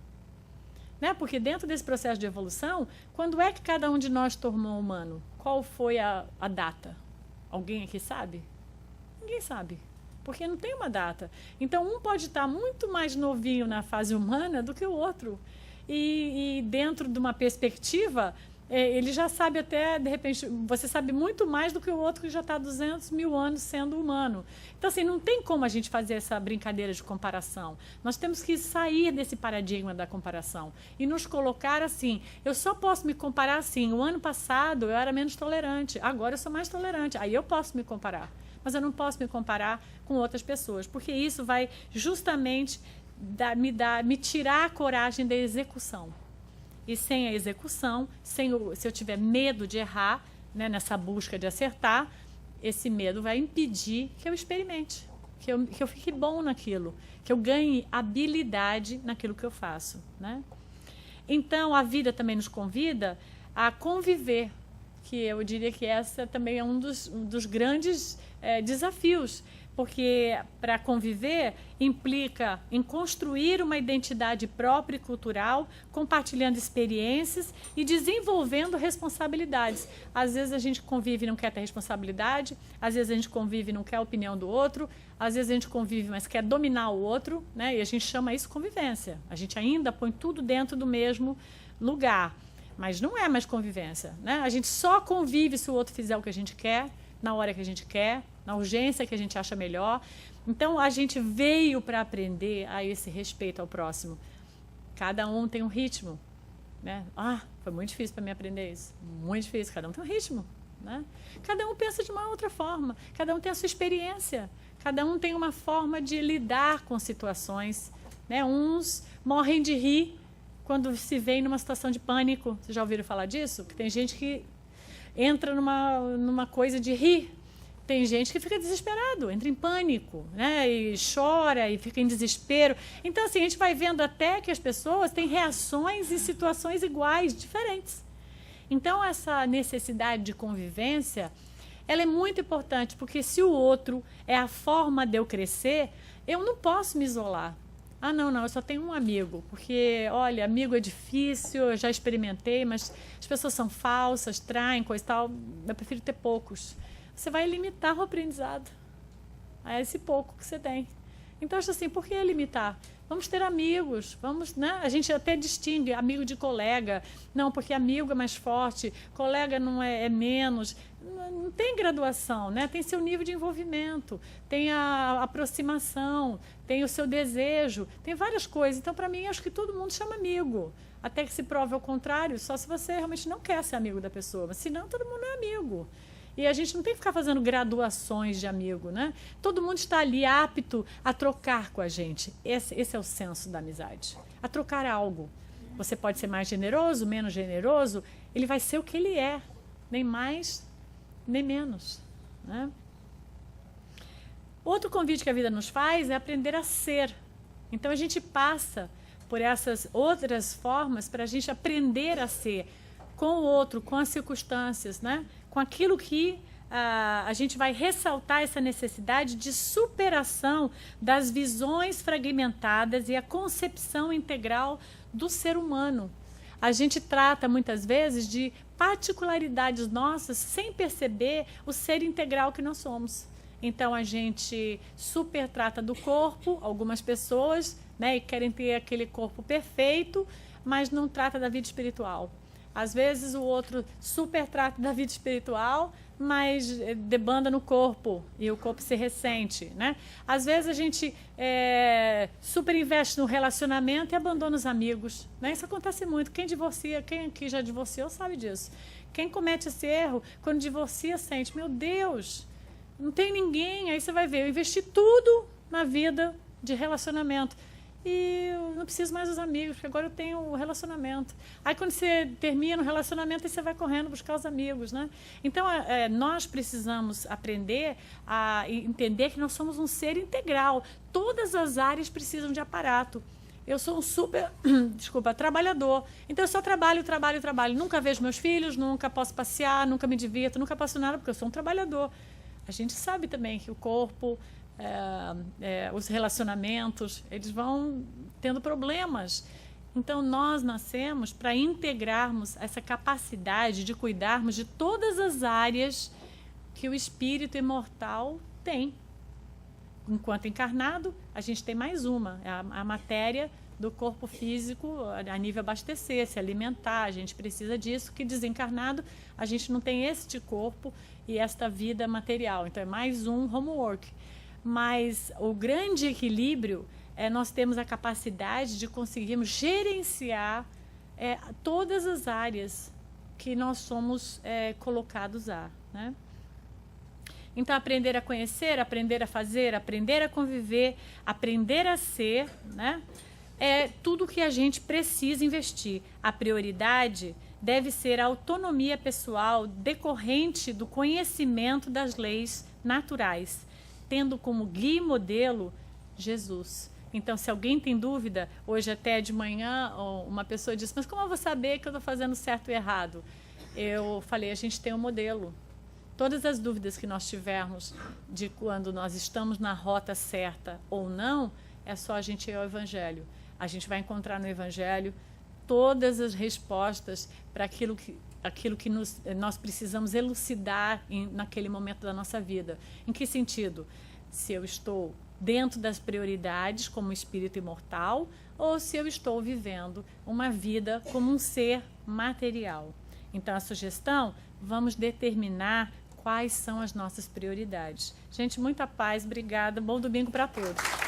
Né? Porque dentro desse processo de evolução, quando é que cada um de nós tornou humano? Qual foi a data? Alguém aqui sabe? Ninguém sabe, porque não tem uma data. Então, um pode estar muito mais novinho na fase humana do que o outro. E dentro de uma perspectiva, ele já sabe até, de repente, você sabe muito mais do que o outro que já está há 200 mil anos sendo humano. Então, assim, não tem como a gente fazer essa brincadeira de comparação. Nós temos que sair desse paradigma da comparação e nos colocar assim, eu só posso me comparar assim, o ano passado eu era menos tolerante, agora eu sou mais tolerante, aí eu posso me comparar. Mas eu não posso me comparar com outras pessoas, porque isso vai justamente me tirar a coragem da execução. E sem a execução, se eu tiver medo de errar, né, nessa busca de acertar, esse medo vai impedir que eu experimente, que eu fique bom naquilo, que eu ganhe habilidade naquilo que eu faço. Né? Então, a vida também nos convida a conviver, que eu diria que essa também é um dos grandes desafios, porque para conviver implica em construir uma identidade própria e cultural, compartilhando experiências e desenvolvendo responsabilidades. Às vezes a gente convive e não quer ter responsabilidade, às vezes a gente convive e não quer a opinião do outro, às vezes a gente convive, mas quer dominar o outro, né? E a gente chama isso convivência. A gente ainda põe tudo dentro do mesmo lugar, mas não é mais convivência. Né? A gente só convive se o outro fizer o que a gente quer, na hora que a gente quer, na urgência que a gente acha melhor. Então, a gente veio para aprender a esse respeito ao próximo. Cada um tem um ritmo. Né? Foi muito difícil para mim aprender isso. Muito difícil, cada um tem um ritmo. Né? Cada um pensa de uma outra forma, cada um tem a sua experiência, cada um tem uma forma de lidar com situações. Né? Uns morrem de rir quando se vê numa situação de pânico. Vocês já ouviram falar disso? Que tem gente que entra numa coisa de rir. Tem gente que fica desesperado, entra em pânico, né? E chora e fica em desespero. Então, assim, a gente vai vendo até que as pessoas têm reações em situações iguais, diferentes. Então, essa necessidade de convivência, ela é muito importante, porque se o outro é a forma de eu crescer, eu não posso me isolar. Não, eu só tenho um amigo, porque, olha, amigo é difícil, eu já experimentei, mas as pessoas são falsas, traem, coisa e tal, eu prefiro ter poucos. Você vai limitar o aprendizado a esse pouco que você tem. Então, acho assim, por que limitar? Vamos ter amigos, vamos, né? A gente até distingue amigo de colega. Não, porque amigo é mais forte, colega não é menos. Não tem graduação, né? Tem seu nível de envolvimento, tem a aproximação, tem o seu desejo, tem várias coisas. Então, para mim, acho que todo mundo chama amigo. Até que se prove ao contrário, só se você realmente não quer ser amigo da pessoa. Mas, senão, todo mundo é amigo. E a gente não tem que ficar fazendo graduações de amigo, né? Todo mundo está ali apto a trocar com a gente. Esse é o senso da amizade. A trocar algo. Você pode ser mais generoso, menos generoso, ele vai ser o que ele é. Nem mais, nem menos. Né? Outro convite que a vida nos faz é aprender a ser. Então, a gente passa por essas outras formas para a gente aprender a ser com o outro, com as circunstâncias, né? Com aquilo que a gente vai ressaltar essa necessidade de superação das visões fragmentadas e a concepção integral do ser humano. A gente trata muitas vezes de particularidades nossas sem perceber o ser integral que nós somos. Então a gente super trata do corpo, algumas pessoas, né, e querem ter aquele corpo perfeito, mas não trata da vida espiritual. Às vezes o outro super trata da vida espiritual, mas debanda no corpo e o corpo se ressente, né? Às vezes a gente super investe no relacionamento e abandona os amigos, né? Isso acontece muito. Quem aqui já divorciou sabe disso. Quem comete esse erro, quando divorcia, sente, meu Deus, não tem ninguém. Aí você vai ver, eu investi tudo na vida de relacionamento. e eu não preciso mais dos amigos, porque agora eu tenho o relacionamento. Aí quando você termina o relacionamento, você vai correndo buscar os amigos, né? Então, nós precisamos aprender a entender que nós somos um ser integral. Todas as áreas precisam de aparato. Eu sou um super, trabalhador. Então, eu só trabalho. Nunca vejo meus filhos, nunca posso passear, nunca me divirto, nunca faço nada, porque eu sou um trabalhador. A gente sabe também que o corpo, os relacionamentos, eles vão tendo problemas. Então, nós nascemos para integrarmos essa capacidade de cuidarmos de todas as áreas que o espírito imortal tem. Enquanto encarnado, a gente tem mais uma, a matéria do corpo físico a nível abastecer, se alimentar, a gente precisa disso, que desencarnado a gente não tem este corpo e esta vida material. Então é mais um homework. Mas o grande equilíbrio é nós temos a capacidade de conseguirmos gerenciar todas as áreas que nós somos colocados a, né? Então, aprender a conhecer, aprender a fazer, aprender a conviver, aprender a ser, né? É tudo que a gente precisa investir. A prioridade deve ser a autonomia pessoal decorrente do conhecimento das leis naturais, tendo como guia e modelo Jesus. Então, se alguém tem dúvida, hoje até de manhã uma pessoa disse, mas como eu vou saber que eu estou fazendo certo e errado? Eu falei, a gente tem um modelo. Todas as dúvidas que nós tivermos de quando nós estamos na rota certa ou não, é só a gente ir ao Evangelho. A gente vai encontrar no Evangelho todas as respostas para aquilo que nós precisamos elucidar naquele momento da nossa vida. Em que sentido? Se eu estou dentro das prioridades como espírito imortal ou se eu estou vivendo uma vida como um ser material. Então, a sugestão, vamos determinar quais são as nossas prioridades. Gente, muita paz, obrigada, bom domingo para todos.